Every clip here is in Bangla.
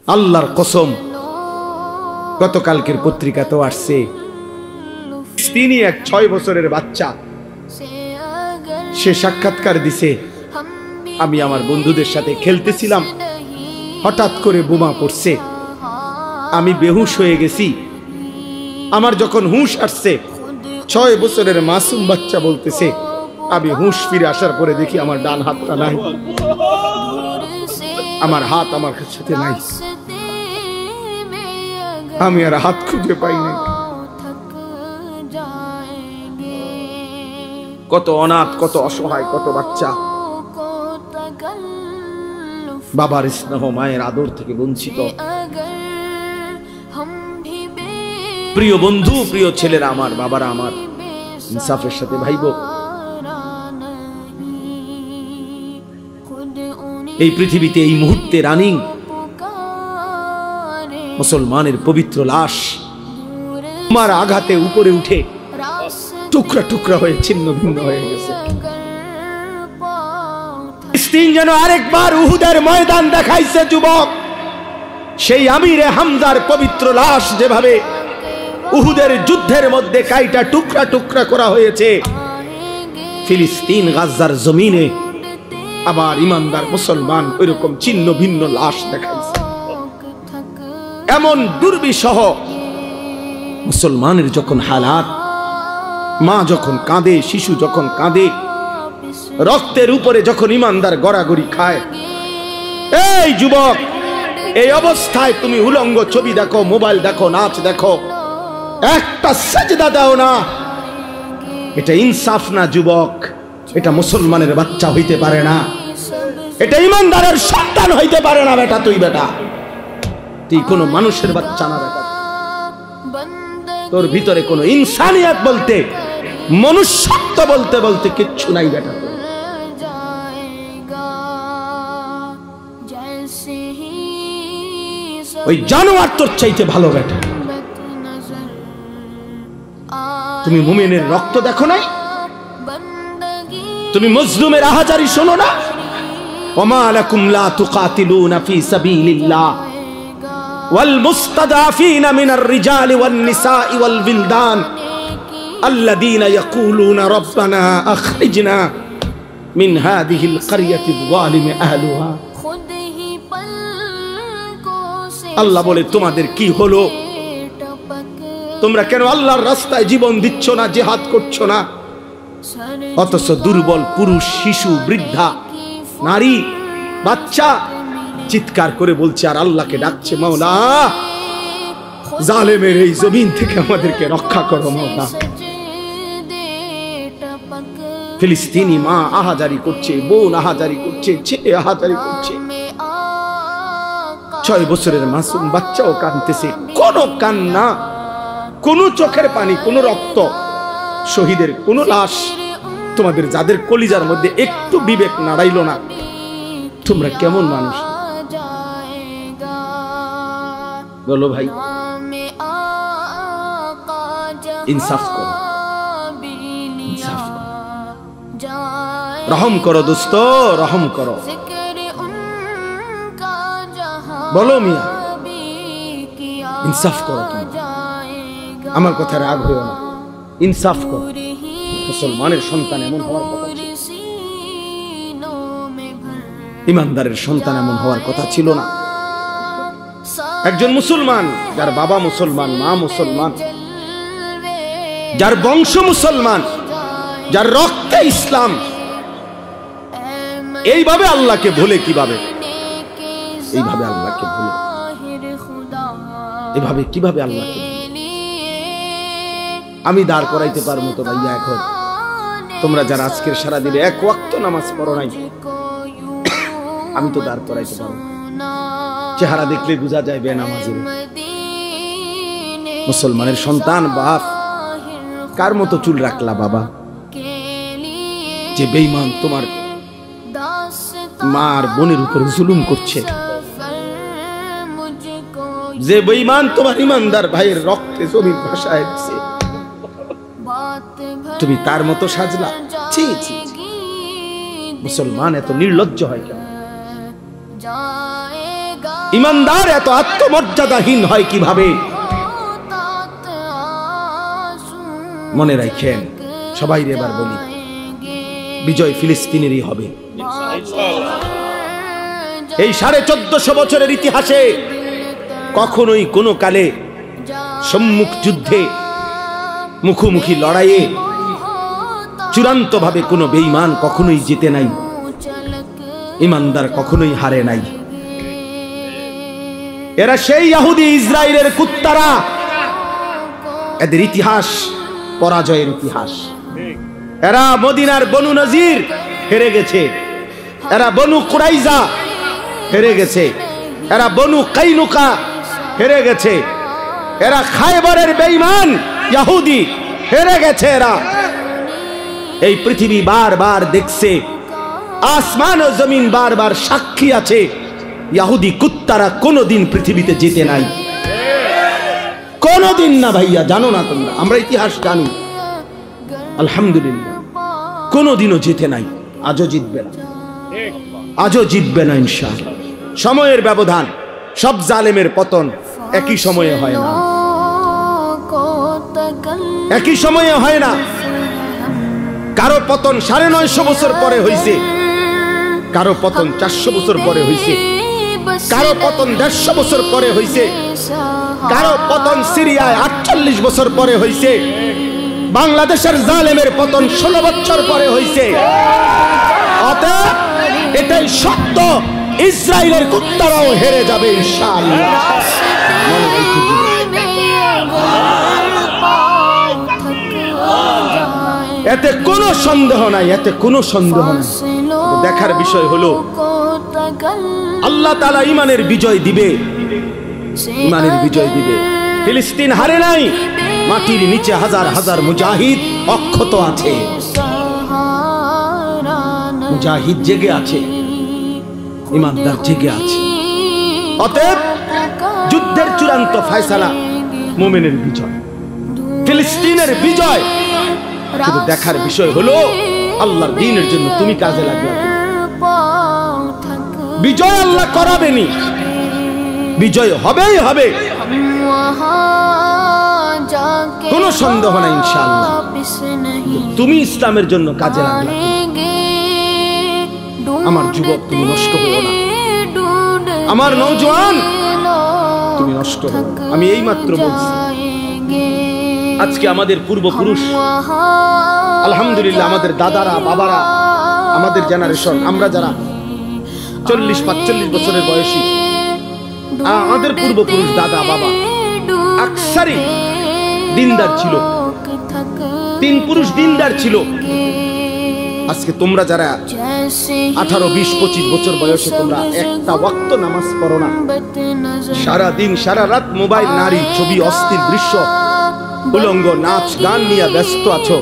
আল্লাহর কসম, গতকালকের পত্রিকা তো আসছে, তিনি এক 6 বছরের বাচ্চা, সে সাক্ষাৎকার দিছে, আমি আমার বন্ধুদের সাথে খেলতেছিলাম, হঠাৎ করে বোমা পড়ছে, আমি বেহুশ হয়ে গেছি। আমার যখন হুঁশ আসছে, 6 বছরের মাসুম বাচ্চা বলতেছে, আমি হুঁশ ফিরে আসার পরে দেখি আমার ডান হাতটা নাই, আমার হাত আমার সাথে নাই, আমি আর হাত খুঁজে পাই নাই। কত অনাথ, কত অসহায়, কত বাচ্চা বাবার স্নেহ, মায়ের আদর থেকে বঞ্চিত। প্রিয় বন্ধু, প্রিয় ছেলেরা আমার, বাবারা আমার, ইনসাফের সাথে ভাইব। এই পৃথিবীতে এই মুহূর্তে রানিং মুসলমানের পবিত্র লাশ আমার আঘাতে উপরে উঠে টুকরা টুকরা হয়ে ছিন্ন ভিন্ন হয়ে গেছে। ফিলিস্তিন যেন আরেকবার উহুদের ময়দান দেখাইছে যুবক। সেই আমিরে হামজার পবিত্র লাশ যেভাবে উহুদের যুদ্ধের মধ্যে কাইটা টুকরা টুকরা করা হয়েছে, ফিলিস্তিন গাজার জমিনে আবার ইমানদার মুসলমান ওইরকম ছিন্ন ভিন্ন লাশ দেখাইছে। এমন দুর্বিষহ মুসলমানের যখন হালাত, মা যখন কাঁদে, শিশু যখন কাঁদে, রক্তের উপরে যখন ইমানদার গড়াগড়ি খায়, এই যুবক, এই অবস্থায় তুমি উলঙ্গ ছবি দেখো, মোবাইল দেখো, নাচ দেখো, একটা সাজদা দাও না, এটা ইনসাফ না যুবক, এটা মুসলমানের বাচ্চা হইতে পারে না, এটা ইমানদারের সন্তান হইতে পারে না। বেটা তুই, বেটা তুই কোনো মানুষের বাচ্চা না, বেটা তোর ভিতরে কোনো ইনসানিয়ত বলতে, মনুষ্যত্ব বলতে বলতে কিচ্ছু নাই বেটা। ওই জানোয়ার তোর চাইতে ভালো বেটা। তুমি মুমিনের রক্ত দেখো নাই? তুমি মজলুমের আহাজারি শোনো না? ওমা লাকুম লা তুকাতিলুনা ফি সাবিলিল্লাহ ওয়াল মুস্তাদাফিনা মিনার রিজালি ওয়ান নিসাই ওয়াল বিলদান আল্লাযীনা ইয়াকুলুনা রাব্বানা আখরিজনা মিন হাযিহিল ক্বরিয়াতিয যালিমি আহলুহা। আল্লাহ বলে, তোমাদের কি হলো? তোমরা কেন আল্লাহর রাস্তায় জীবন দিচ্ছ না, জিহাদ করছো না? অথচ দুর্বল পুরুষ, শিশু, বৃদ্ধা, নারী, বাচ্চা চিৎকার করে বলছে আর আল্লাহকে ডাকছে, মাওলা জালেমের এই জমিন থেকে আমাদেরকে রক্ষা করো মাওলা। ফিলিস্তিনি মা আহাজারি করছে, বোন আহাজারি করছে, ছেলে আহাজারি করছে, 6 বছরের মাসুম বাচ্চাও কাঁদতেছে। কোন কান্না, কোন চোখের পানি, কোন রক্ত, শহীদের কোন লাশ, তোমাদের যাদের কলিজার মধ্যে একটু বিবেক নাড়াইল না, তোমরা কেমন মানুষ? বলো ভাই, ইনসাফ করো, ইনসাফ করো, রহম করো দোস্ত, রহম করো। বলো মিয়া, ইনসাফ করো। তুমি আমার কথা রাগ হইও না, ইনসাফ করো। মুসলমানের সন্তান এমন হওয়ার কথা ছিল, ইমানদারের সন্তান এমন হওয়ার কথা ছিল না। একজন মুসলমান, যার বাবা মুসলমান, মা মুসলমান, যার বংশ মুসলমান, যার রক্তে ইসলাম, এইভাবে আল্লাহকে ভুলে কিভাবে? এইভাবে আল্লাহকে ভুলে, এভাবে কিভাবে আল্লাহকে? আমি দাঁড় করাইতে পারবো তো ভাইয়া এখন? তোমরা যারা আজকের সারা দিনে 1 ওয়াক্ত নামাজ পড়ো নাই, আমি তো দাঁড় করাইতে পারবো। চেহারা দেখলে বোঝা যায় বেনামাজি। মুসলমানের সন্তান, বাপ, কার মতো চুল রাখলা বাবা? যে বেঈমান তোমার মা আর বোনের উপরে জুলুম করছে, যে বেঈমান তোমার ইমানদার ভাইয়ের রক্তে জমির ভাষায় দিছে, তুমি তার মতো সাজলা? ছি ছি, মুসলমান এত নির্লজ্জ হয় কেন? ইমানদার এত আত্মমর্যাদাহীন হয় কিভাবে? মনে রাখেন সবাই এবার বলি, বিজয় ফিলিস্তিনেরই হবে। এই 1450 বছরের ইতিহাসে কখনোই কোনো কালে সম্মুখ যুদ্ধে মুখোমুখি লড়াইয়ে চূড়ান্ত ভাবে কোনো বেঈমান কখনোই জিতে নাই, ইমানদার কখনোই হারে নাই। এরা সেই ইহুদি ইসরায়েলের কুত্তারা, এদের ইতিহাস পরাজয়ের ইতিহাস। এরা মদিনার বনু নজির হেরে গেছে, এরা বনু কুরাইজা হেরে গেছে, এরা বনু কাইনুকা হেরে গেছে, এরা খায়বরের বেঈমান ইহুদি হেরে গেছে। এরা এই পৃথিবী বারবার দেখছে, আসমান ও জমিন বারবার সাক্ষী আছে, ইহুদি কুত্তারা কোনোদিন পৃথিবীতে জিতে নাই, কোনোদিন না। ভাইয়া জানো না তোমরা, আমরা ইতিহাস জানি, আলহামদুলিল্লাহ কোনোদিনও জিতে নাই, আজও জিতবে না, আজও জিতবে না ইনশাআল্লাহ। সময়ের ব্যবধান, সব জালেমের পতন একই সময়ে হয় না, একই সময়ে হয় না। কারো পতন 950 বছর পরে হইছে, কারো পতন 400 বছর পরে হইছে, কারো পতন 150 বছর পরে হইছে, কারো পতন সিরিয়ায় 48 বছর পরে হইছে, বাংলাদেশের জালেমের পতন 16 বছর পরে হইছে। অতএব এটাই সত্য, ইসরায়েলের কুত্তারাও হেরে যাবে ইনশাআল্লাহ। এতে কোনো সন্দেহ নাই, এতে কোনো সন্দেহ নাই। দেখার বিষয় হলো আল্লাহ তাআলা ঈমানের বিজয় দিবে, ঈমানের বিজয় দিবে। ফিলিস্তিন হারে নাই, মাটির নিচে হাজার হাজার মুজাহিদ অক্ষত আছে, মুজাহিদ জেগে আছে, ঈমানদার জেগে আছে। অতএব যুদ্ধের চূড়ান্ত ফয়সালা মুমিনের বিজয়, ফিলিস্তিনের বিজয়। কিন্তু দেখার বিষয় হলো আল্লাহর দ্বীনের জন্য তুমি কাজে লাগবে। বিজয় আল্লাহ করাবেনি, বিজয় হবেই হবে, কোনো সন্দেহ নাই ইনশাআল্লাহ। তুমি ইসলামের জন্য কাজে লাগবে। আমার যুবক তুমি নষ্ট হও না, আমার নওজোয়ান তুমি নষ্ট হও। আমি এই মাত্র বলছি, আজকে আমাদের পূর্বপুরুষ আলহামদুলিল্লাহ, আমাদের দাদারা বাবারা, আমাদের জেনারেশন, আমরা যারা 40-45 বছরের বয়সী, আমাদের পূর্বপুরুষ দাদা বাবা আকসারি দিনদার ছিল, 3 পুরুষ দিনদার ছিল। আজকে তোমরা যারা 18, 20, 25 বছর বয়সে তোমরা একটা ওয়াক্ত নামাজ পড়ো না, সারা দিন সারা রাত মোবাইল, নারী ছবি, অস্থির দৃশ্য, উলঙ্গ নাচ গান নিয়ে ব্যস্ত আছো,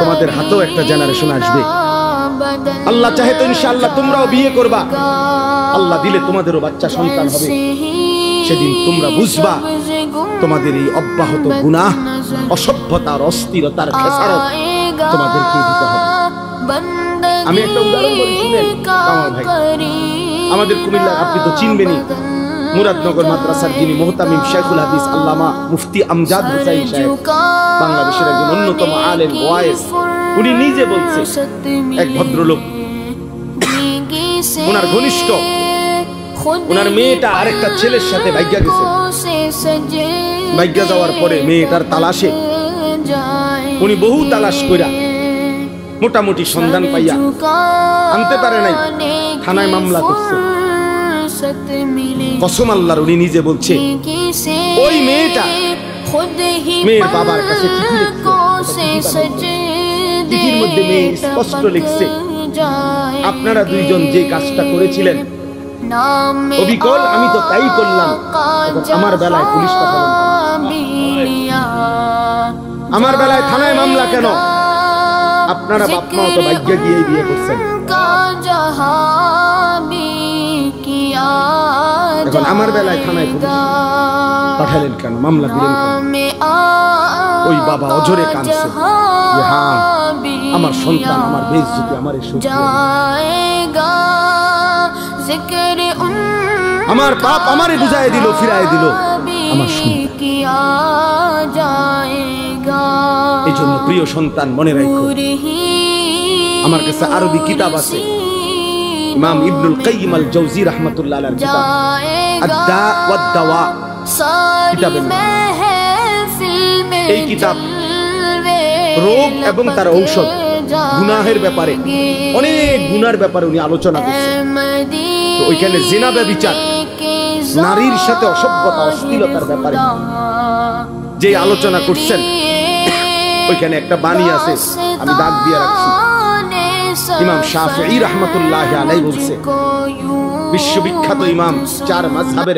তোমাদের হাতেও একটা জেনারেশন আসবে। আল্লাহ চাহে তো ইনশাআল্লাহ তোমরাও বিয়ে করবা, আল্লাহ দিলে তোমাদেরও বাচ্চা সন্তান হবে। সেদিন তোমরা বুঝবা তোমাদের এই অব্যাহত গুনাহ, অসভ্যতার, অস্থিরতার খেসারত তোমাদেরকে দিতে হবে। আমি একটা উদাহরণ বলি শুনেন কামাল ভাই, আমাদের কুমিল্লার, আপনি তো চিনবেনই, মুরাদনগর মাদ্রাসার যিনি মুহতামিম শেখুল হাদিস আল্লামা মুফতি আমজাদ হুসাইন সাহেব, বাংলাদেশের একজন অন্যতম আলেম ওয়াইজ, উনি নিজে বলছে, এক ভদ্রলোক, ওনার ঘনিষ্ঠ, ওনার মেয়েটা আরেকটা ছেলের সাথে ভাগ্যা গেছে, ভাগ্যা যাওয়ার পরে মেয়েটার তালাশে উনি বহু তালাশ কইরা মোটামুটি সন্ধান পাইয়া আনতে পারে নাই, থানায় মামলা করছে। কসম আল্লাহর, উনি নিজে বলছে ওই মেয়েটা মেয়ের বাবার কাছে চিঠি লিখছে, চিঠির মধ্যে মেয়ে স্পষ্ট লিখছে, আপনারা দুইজন যে কাজটা করেছিলেন অবিকল আমি তো তাই করলাম, আমার বেলায় পুলিশ পাঠালেন, আমার বেলায় থানায় মামলা কেন? আপনারা বাপ মা তো ভাগ্য দিয়ে বিয়ে করছেন, এখন আমার বেলায় থানায় পাঠালেন কেন, মামলা দিলেন কেন? ওই বাবা অঝরে কাঁদছে, হ্যাঁ আমার সন্তান, আমার বেইজ্জতি, আমার এই আমার পাপ আমারে বুঝায় দিল, ফিরায় দিল আমার সন্তান। এই জন্য প্রিয় সন্তান মনে রাখো, আমার কাছে আরবি কিতাব আছে, ইমাম ইবনুল কাইয়িম আল জাওজি রাহমাতুল্লাহ আলাইহির কিতাব আদ-দা ওয়াদ দাওয়া কিতাবের নাম। এই কিতাব রোগ এবং তার ঔষধ, গুনাহের ব্যাপারে, অনেক গুনার ব্যাপারে উনি আলোচনা করেছেন। তো ওইখানে জিনা ব্যভিচার, নারীর সাথে অসভ্যতা অশ্লীলতার ব্যাপারে যে আলোচনা করছেন, ওইখানে একটা বাণী আছে, আমি দাগ দিয়ে রাখছি। ইমাম শাফিঈ রাহমাতুল্লাহি আলাইহি বলছে, বিশ্ববিখ্যাত ইমাম, চার মাযহাবের